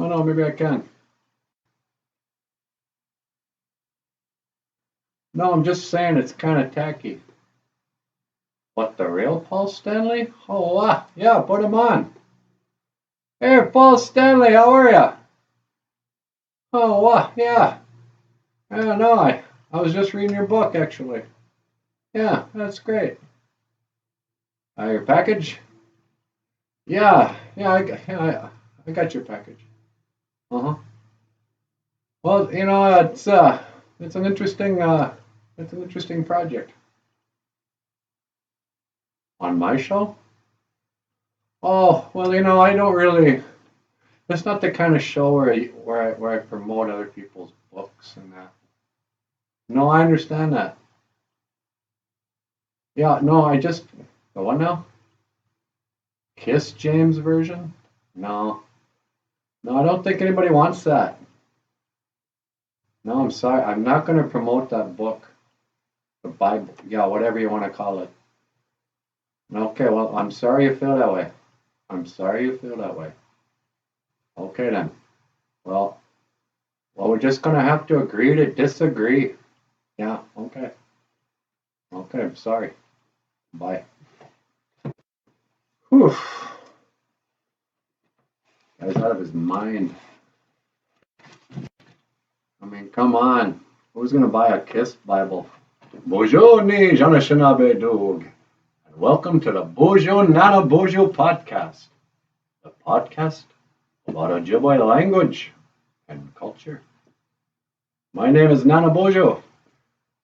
Oh no, maybe I can. No, I'm just saying it's kind of tacky. What, the real Paul Stanley? Oh, yeah, put him on. Hey, Paul Stanley, how are ya? Oh, yeah. Yeah, no, I was just reading your book, actually. Yeah, that's great. Your package? Yeah, I got your package. Uh-huh. Well, it's an interesting project. On my show? Oh, well, I don't really. It's not the kind of show where I promote other people's books and that. No, I understand that. Yeah, no, the one now? Kiss James version? No, no, I don't think anybody wants that. No, I'm sorry, I'm not going to promote that book, the Bible, yeah, whatever you want to call it. Okay, well, I'm sorry you feel that way. I'm sorry you feel that way. Okay then. Well, we're just gonna have to agree to disagree. Yeah, okay. Okay, I'm sorry. Bye. Whew. Guy's out of his mind. I mean, come on. Who's gonna buy a Kiss Bible? Bonjour, ni Janashinabe Dog. And welcome to the NANABOOZHOO podcast. The podcast about Ojibwe language and culture. My name is NANABOOZHOO.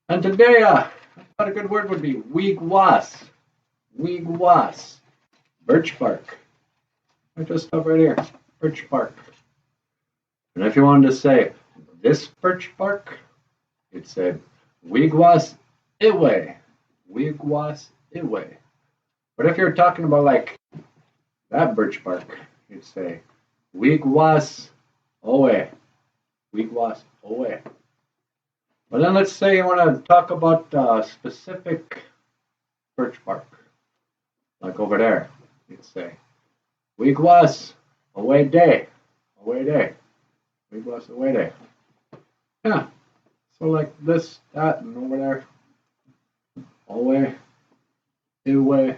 And today, I thought a good word would be wiigwaas. Wiigwaas. Birch bark. I just stuff right here. Birch bark. And if you wanted to say this birch bark, you'd say wiigwaas iwe. Wiigwaas iwe. But if you're talking about like that birch bark, you'd say wiigwaas owe. Wiigwaas owe. But then let's say you want to talk about specific birch bark. Like over there, you'd say wiigwaas away day. Away day. Wiigwaas away day. Yeah. So like this, that, and over there. Away. Away.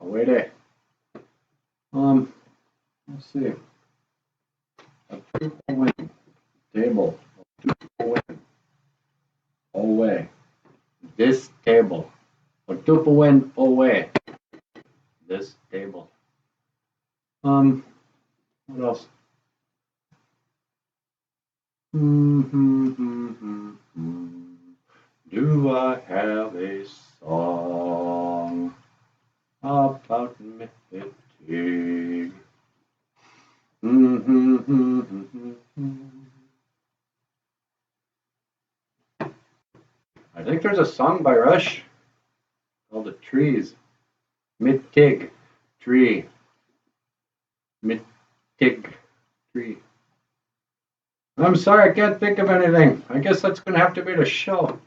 Away day. Let's see. A 2-point table. A 2-point. Away. This table. A 2-point away. This table. What else? Do I have a song about mythic? I think there's a song by Rush called The Trees. Mythic tree. Mythic tree. I'm sorry, I can't think of anything. I guess that's going to have to be the show.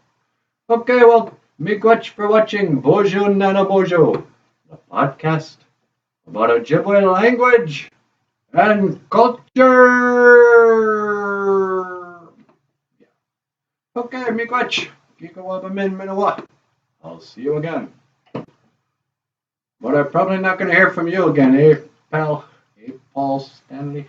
Okay, well, miigwech for watching Boozhoo NANABOOZHOO, the podcast about Ojibwe language and culture. Yeah. Okay, miigwech. Kikawabamin minawa. I'll see you again. But I'm probably not going to hear from you again, eh, pal? Eh, Paul Stanley?